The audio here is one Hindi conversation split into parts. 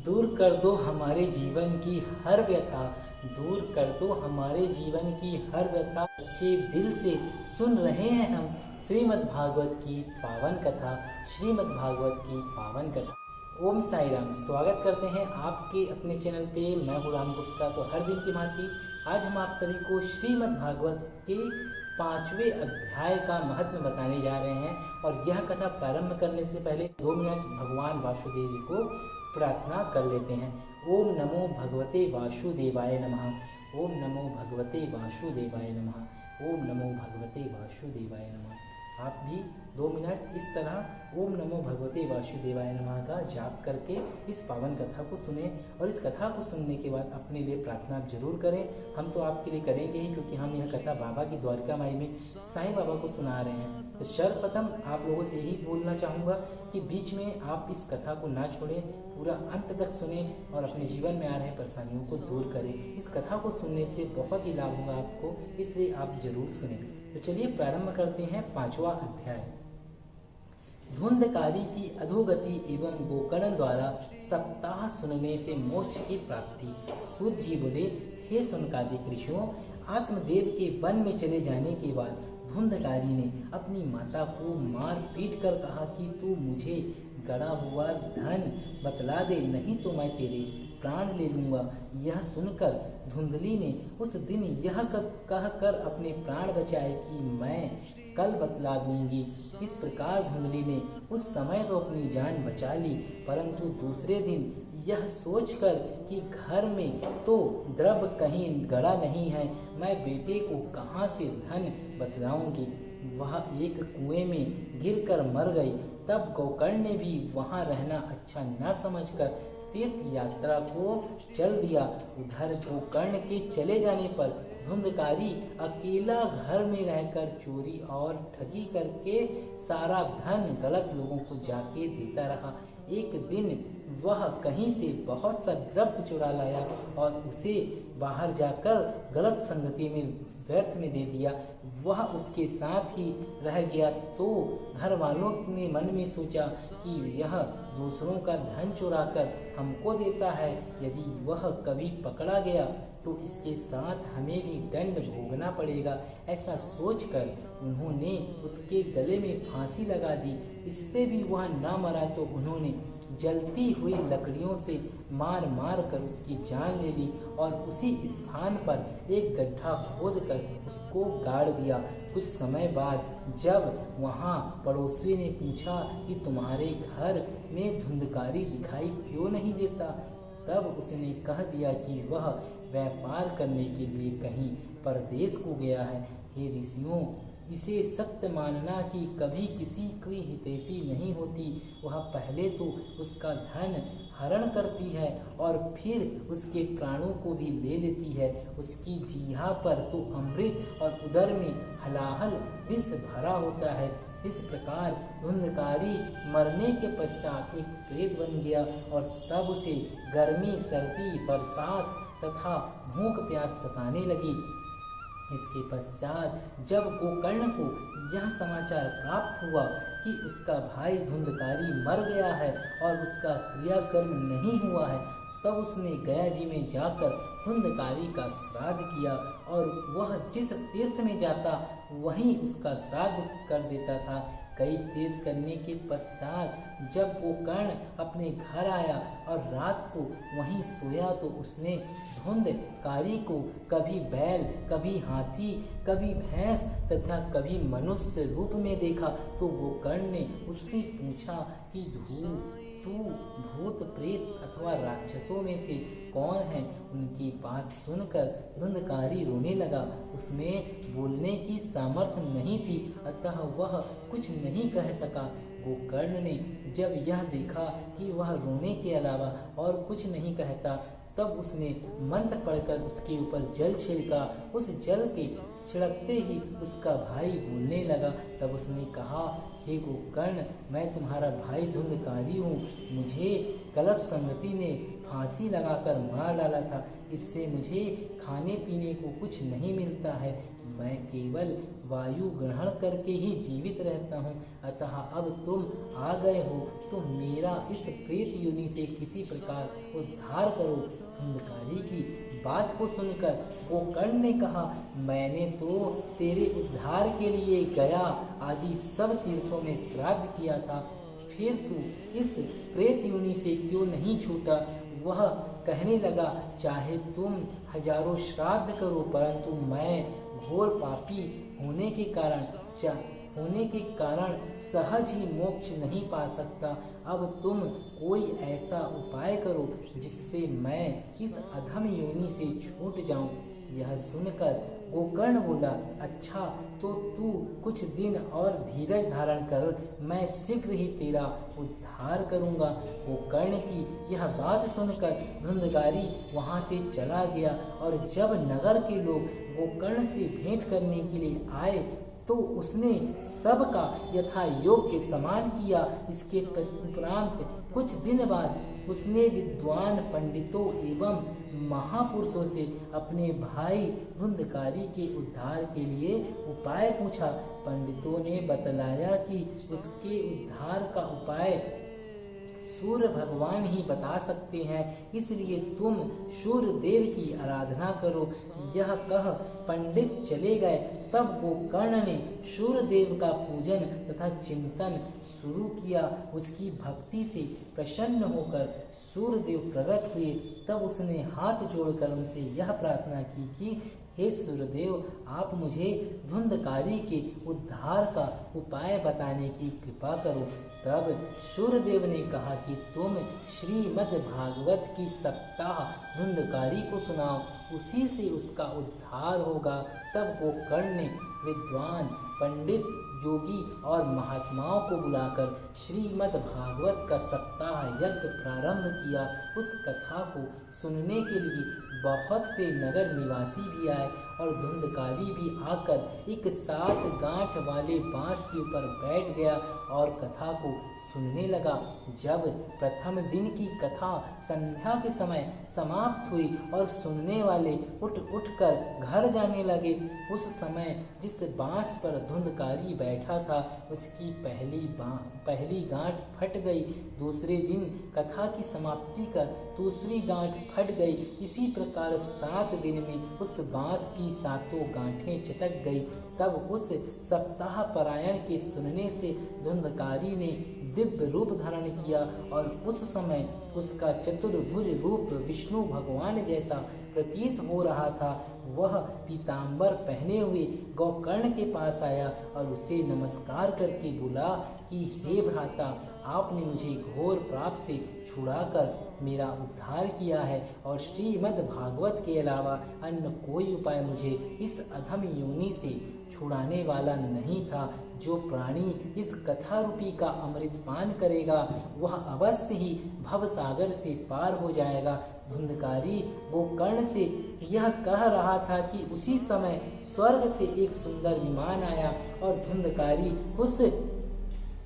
दूर कर दो हमारे जीवन की हर व्यथा, दूर कर दो हमारे जीवन की हर व्यथा। सच्चे दिल से सुन रहे हैं हम श्रीमद् भागवत की पावन कथा, श्रीमद् भागवत की पावन कथा। ओम साई राम। स्वागत करते हैं आपके अपने चैनल पे। मैं हूँ राम गुप्ता। तो हर दिन की भांति आज हम आप सभी को श्रीमद् भागवत के 5वें अध्याय का महत्व बताने जा रहे हैं। और यह कथा प्रारंभ करने से पहले 2 मिनट भगवान वासुदेव जी को प्रार्थना कर लेते हैं। ओम नमो भगवते वासुदेवाय नमः। ओम नमो भगवते वासुदेवाय नमः। ओम नमो भगवते वासुदेवाय नमः। आप भी 2 मिनट इस तरह ओम नमो भगवते वासुदेवाय नमः का जाप करके इस पावन कथा को सुने। और इस कथा को सुनने के बाद अपने लिए प्रार्थना जरूर करें। हम तो आपके लिए करेंगे ही, क्योंकि हम यह कथा बाबा की द्वारका माई में साईं बाबा को सुना रहे हैं। तो सर्वप्रथम आप लोगों से यही बोलना चाहूँगा कि बीच में आप इस कथा को ना छोड़ें, पूरा अंत तक सुने और अपने जीवन में आ रहे परेशानियों को दूर करें। इस कथा को सुनने से बहुत ही लाभ होगा आपको, इसलिए आप जरूर सुने। तो चलिए प्रारंभ करते हैं 5वां अध्याय। धुंधकारी की अधोगति एवं गोकर्ण द्वारा सप्ताह सुनने से मोक्ष की प्राप्ति। सूत जी बोले, हे सुनकादिक ऋषियों, आत्मदेव के वन में चले जाने के बाद धुंधकारी ने अपनी माता को मार पीट कर कहा कि तू मुझे गड़ा हुआ धन बतला दे, नहीं तो मैं तेरे प्राण ले लूंगा। यह सुनकर धुंधली ने उस दिन यह कहकर अपने प्राण बचाए कि मैं कल बतला दूंगी। इस प्रकार धुंधली ने उस समय तो अपनी जान बचा ली, परंतु दूसरे दिन यह सोचकर कि घर में तो द्रव्य कहीं गड़ा नहीं है, मैं बेटे को कहाँ से धन बतलाऊंगी। वह एक कुएं में गिरकर मर गई। तब गोकर्ण ने भी वहां रहना अच्छा न समझकर तीर्थ यात्रा को चल दिया। उधर गोकर्ण के चले जाने पर धुंधकारी अकेला घर में रहकर चोरी और ठगी करके सारा धन गलत लोगों को जाके देता रहा। एक दिन वह कहीं से बहुत सा द्रव्य चुरा लाया और उसे बाहर जाकर गलत संगति में व्यर्थ में दे दिया। वह उसके साथ ही रह गया। तो घर वालों ने मन में सोचा कि यह दूसरों का धन चुराकर हमको देता है, यदि वह कभी पकड़ा गया तो इसके साथ हमें भी दंड भोगना पड़ेगा। ऐसा सोचकर उन्होंने उसके गले में फांसी लगा दी। इससे भी वह ना मरा तो उन्होंने जलती हुई लकड़ियों से मार मार कर उसकी जान ले ली और उसी स्थान पर एक गड्ढा खोद कर उसको गाड़ दिया। कुछ समय बाद जब वहाँ पड़ोसी ने पूछा कि तुम्हारे घर में धुंधकारी दिखाई क्यों नहीं देता, तब उसने कह दिया कि वह व्यापार करने के लिए कहीं परदेश को गया है। हे ऋषियों, इसे सत्य मानना कि कभी किसी की हितैषी नहीं होती। वह पहले तो उसका धन हरण करती है और फिर उसके प्राणों को भी ले लेती है। उसकी जीहा पर तो अमृत और उदर में हलाहल विष भरा होता है। इस प्रकार धुंधकारी मरने के पश्चात एक प्रेत बन गया और तब उसे गर्मी, सर्दी, बरसात तथा भूख प्यास सताने लगी। इसके पश्चात जब गोकर्ण को यह समाचार प्राप्त हुआ कि उसका भाई धुंधकारी मर गया है और उसका क्रियाकर्म नहीं हुआ है, तब उसने गया जी में जाकर धुंधकारी का श्राद्ध किया और वह जिस तीर्थ में जाता वहीं उसका श्राद्ध कर देता था। कई तीर्थ करने के पश्चात जब गोकर्ण अपने घर आया और रात को वहीं सोया तो उसने धुंधकारी को कभी बैल, कभी हाथी, कभी भैंस तथा कभी मनुष्य रूप में देखा। तो गोकर्ण ने उससे पूछा कि तू भूत, प्रेत अथवा राक्षसों में से कौन है? उनकी बात सुनकर धुंधकारी रोने लगा। उसमें बोलने की सामर्थ्य नहीं थी, अतः वह कुछ नहीं कह सका। गोकर्ण ने जब यह देखा कि वह रोने के अलावा और कुछ नहीं कहता, तब उसने मंत्र पढ़कर उसके ऊपर जल छिड़का। उस जल के छिड़कते ही उसका भाई बोलने लगा। तब उसने कहा, हे गोकर्ण, मैं तुम्हारा भाई धुंधकारी हूँ। मुझे गलत संगति ने फांसी लगाकर मार डाला था। इससे मुझे खाने पीने को कुछ नहीं मिलता है, मैं केवल वायु ग्रहण करके ही जीवित रहता हूँ। अतः अब तुम आ गए हो तो मेरा इस प्रेत योनि से किसी प्रकार उद्धार करो। धुंधकारी की बात को सुनकर गोकर्ण ने कहा, मैंने तो तेरे उद्धार के लिए गया आदि सब तीर्थों में श्राद्ध किया था, फिर तू इस प्रेत योनि से क्यों नहीं छूटा? वह कहने लगा, चाहे तुम हजारों श्राद्ध करो, परंतु मैं घोर पापी होने के कारण सहज ही मोक्ष नहीं पा सकता। अब तुम कोई ऐसा उपाय करो जिससे मैं इस अधम योनि से छूट जाऊं। यह सुनकर गोकर्ण बोला, अच्छा तो तू कुछ दिन और धीरज धारण कर, मैं शीघ्र ही तेरा उद्धार करूंगा। गोकर्ण की यह बात सुनकर धुंधकारी वहां से चला गया और जब नगर के लोग गोकर्ण से भेंट करने के लिए आए तो उसने सबका यथा योग्य सम्मान किया। इसके उपरांत कुछ दिन बाद उसने विद्वान पंडितों एवं महापुरुषों से अपने भाई धुंधकारी के उद्धार के लिए उपाय पूछा। पंडितों ने बतलाया कि उसके उद्धार का उपाय सूर्य भगवान ही बता सकते हैं, इसलिए तुम सूर्य देव की आराधना करो। यह कह पंडित चले गए। तब गोकर्ण ने सूर्य देव का पूजन तथा चिंतन शुरू किया। उसकी भक्ति से प्रसन्न होकर सूर्य देव प्रकट हुए। तब उसने हाथ जोड़कर उनसे यह प्रार्थना की कि हे सूर्यदेव, आप मुझे धुंधकारी के उद्धार का उपाय बताने की कृपा करो। तब सूर्यदेव ने कहा कि तुम श्रीमद् भागवत की सप्ताह धुंधकारी को सुनाओ, उसी से उसका उद्धार होगा। तब गोकर्ण ने विद्वान पंडित योगी और महात्माओं को बुलाकर श्रीमद् भागवत का सप्ताह यज्ञ प्रारंभ किया। उस कथा को सुनने के लिए बहुत से नगर निवासी भी आए और धुंधकारी भी आकर एक 7 गांठ वाले बांस के ऊपर बैठ गया और कथा को सुनने लगा। जब प्रथम दिन की कथा संध्या के समय समाप्त हुई और सुनने वाले उठ कर घर जाने लगे, उस समय जिस बांस पर धुंधकारी बैठा था उसकी पहली गांठ फट गई। दूसरे दिन कथा की समाप्ति कर दूसरी गांठ फट गई। इसी प्रकार 7 दिन में उस बांस की 7 गांठें चटक गई। तब उस सप्ताह परायण के सुनने से धुंधकारी ने दिव्य रूप धारण किया और उस समय उसका चतुर्भुज रूप विष्णु भगवान जैसा प्रतीत हो रहा था। वह पीतांबर पहने हुए गोकर्ण के पास आया और उसे नमस्कार करके बोला कि हे भ्राता, आपने मुझे घोर पाप से छुड़ाकर मेरा उद्धार किया है और श्रीमद् भागवत के अलावा अन्य कोई उपाय मुझे इस अधम योनि से छुड़ाने वाला नहीं था। जो प्राणी इस कथा रूपी का अमृत पान करेगा वह अवश्य ही भव सागर से पार हो जाएगा। धुंधकारी गोकर्ण से यह कह रहा था कि उसी समय स्वर्ग से एक सुंदर विमान आया और धुंधकारी उस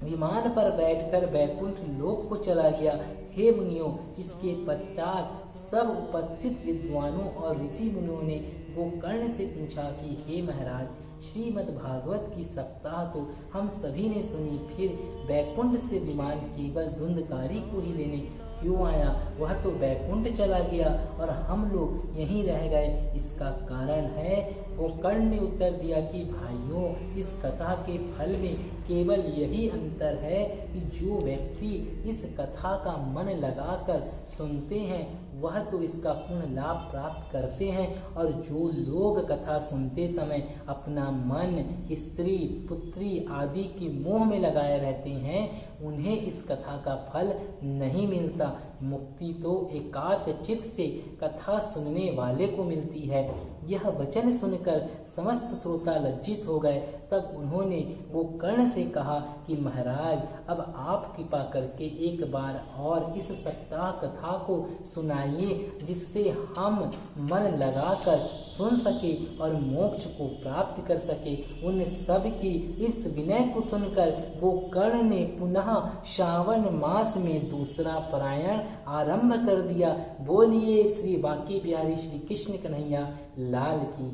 विमान पर बैठकर बैकुंठ लोक को चला गया। हे मुनियों, इसके पश्चात सब उपस्थित विद्वानों और ऋषि मुनियों ने गोकर्ण से पूछा कि हे महाराज, श्रीमद् भागवत की सप्ताह तो हम सभी ने सुनी, फिर बैकुंठ से विमान केवल धुंधकारी को ही लेने क्यों आया? वह तो बैकुंठ चला गया और हम लोग यहीं रह गए। इसका कारण है, गोकर्ण ने उत्तर दिया कि भाइयों, इस कथा के फल में केवल यही अंतर है कि जो व्यक्ति इस कथा का मन लगाकर सुनते हैं वह तो इसका पूर्ण लाभ प्राप्त करते हैं, और जो लोग कथा सुनते समय अपना मन स्त्री पुत्री आदि के मोह में लगाए रहते हैं उन्हें इस कथा का फल नहीं मिलता। मुक्ति तो एकांत चित्त से कथा सुनने वाले को मिलती है। यह वचन सुनकर समस्त श्रोता लज्जित हो गए। तब उन्होंने गोकर्ण से कहा कि महाराज, अब आप कृपा करके एक बार और इस सप्ताह कथा को सुनाइए, जिससे हम मन लगाकर सुन सके और मोक्ष को प्राप्त कर सके। उन सब की इस विनय को सुनकर गोकर्ण ने पुनः श्रावण मास में दूसरा परायण आरंभ कर दिया। बोलिए श्री बांके बिहारी श्री कृष्ण कन्हैया लाल की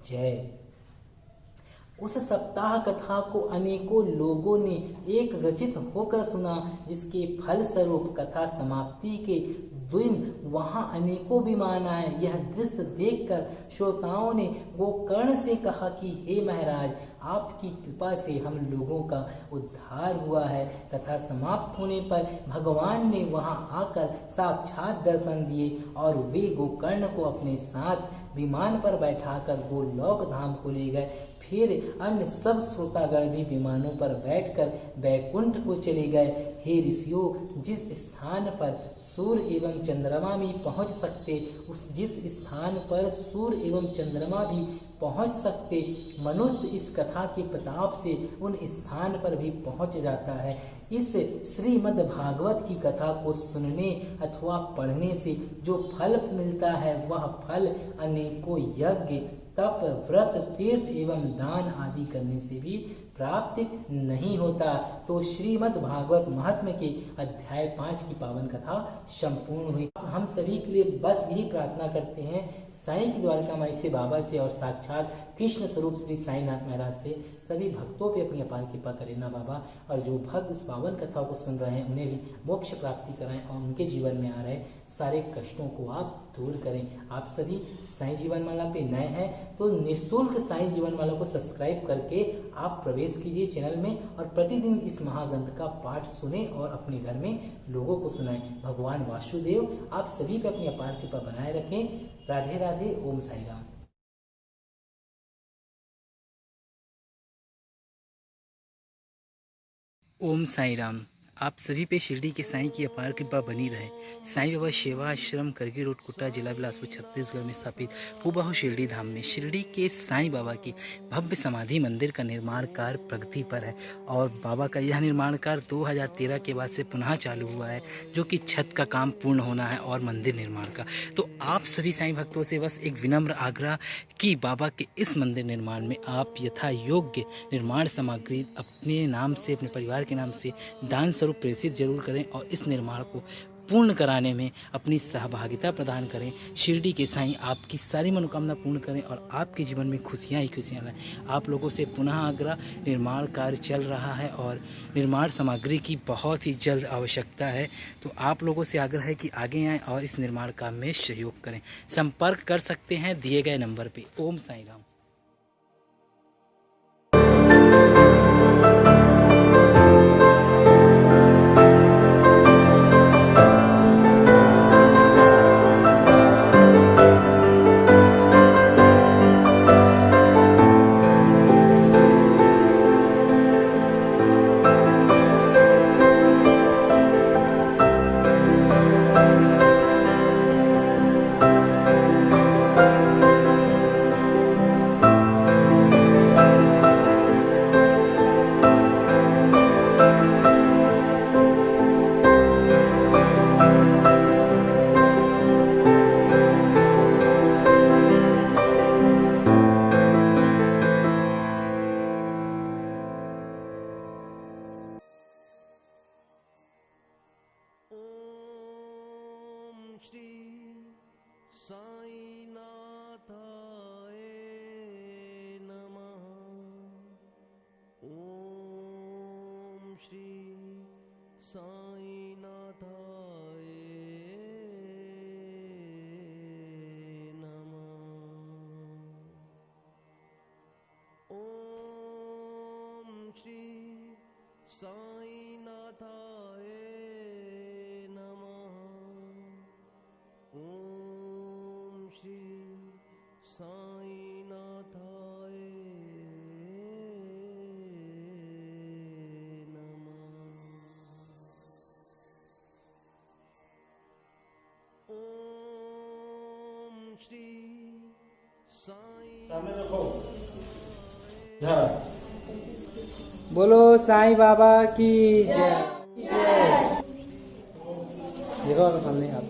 जय। उस सप्ताह कथा को अनेकों लोगों ने एक रचित होकर सुना, जिसके फल स्वरूप कथा समाप्ति के दिन वहां अनेकों विमान आए। यह दृश्य देखकर श्रोताओं ने गोकर्ण से कहा कि हे महाराज, आपकी कृपा से हम लोगों का उद्धार हुआ है। कथा समाप्त होने पर भगवान ने वहां आकर साक्षात दर्शन दिए और वे गोकर्ण को अपने साथ विमान पर बैठाकर गोलोक धाम को ले गए। फिर अन्य सब श्रोतागण भी विमानों पर बैठकर वैकुंठ को चले गए। हे ऋषियों, जिस स्थान पर सूर्य एवं चंद्रमा भी पहुंच सकते, जिस स्थान पर सूर्य एवं चंद्रमा भी पहुंच सकते, मनुष्य इस कथा के प्रताप से उन स्थान पर भी पहुंच जाता है। इस श्रीमद् भागवत की कथा को सुनने अथवा पढ़ने से जो फल मिलता है, वह फल अनेकों यज्ञ, तप, व्रत, तीर्थ एवं दान आदि करने से भी प्राप्त नहीं होता। तो श्रीमद् भागवत महात्म्य के अध्याय 5 की पावन कथा संपूर्ण हुई। हम सभी के लिए बस यही प्रार्थना करते हैं, साईं की द्वारका माई से, बाबा से और साक्षात कृष्ण स्वरूप श्री साईनाथ महाराज से सभी भक्तों पे अपनी अपार कृपा करें ना बाबा। और जो भक्त इस पावन कथा को सुन रहे हैं, उन्हें भी मोक्ष प्राप्ति कराएं और उनके जीवन में आ रहे सारे कष्टों को आप दूर करें। आप सभी साईं जीवन माला पे नए हैं तो निःशुल्क साईं जीवन माला को सब्सक्राइब करके आप प्रवेश कीजिए चैनल में और प्रतिदिन इस महाग्रंथ का पाठ सुने और अपने घर में लोगों को सुनाएं। भगवान वासुदेव आप सभी पे अपनी अपार कृपा बनाए रखें। राधे राधे। ओम साई राम। ओम साई राम। आप सभी पे शिरडी के साईं की अपार कृपा बनी रहे। साईं बाबा सेवा आश्रम करगी रोड कुटा जिला बिलासपुर छत्तीसगढ़ में स्थापित हूबहू शिरडी धाम में शिरडी के साईं बाबा की भव्य समाधि मंदिर का निर्माण कार्य प्रगति पर है और बाबा का यह निर्माण कार्य 2013 के बाद से पुनः चालू हुआ है, जो कि छत का काम पूर्ण होना है और मंदिर निर्माण का। तो आप सभी साईं भक्तों से बस एक विनम्र आग्रह कि बाबा के इस मंदिर निर्माण में आप यथा योग्य निर्माण सामग्री अपने नाम से, अपने परिवार के नाम से दान स्वरूप प्रेषित जरूर करें और इस निर्माण को पूर्ण कराने में अपनी सहभागिता प्रदान करें। शिरडी के साईं आपकी सारी मनोकामना पूर्ण करें और आपके जीवन में खुशियां ही खुशियां लाएं। आप लोगों से पुनः आग्रह, निर्माण कार्य चल रहा है और निर्माण सामग्री की बहुत ही जल्द आवश्यकता है। तो आप लोगों से आग्रह है कि आगे आएँ और इस निर्माण काम में सहयोग करें। संपर्क कर सकते हैं दिए गए नंबर पर। ओम साई राम। साईनाथाय नमः। ओम श्री साईनाथाय नमः। ओम श्री साईनाथाय नमः। ओम श्री साईनाथाय नमः। ओम श्री साई बोलो साईं बाबा की जय। देखो सामने आप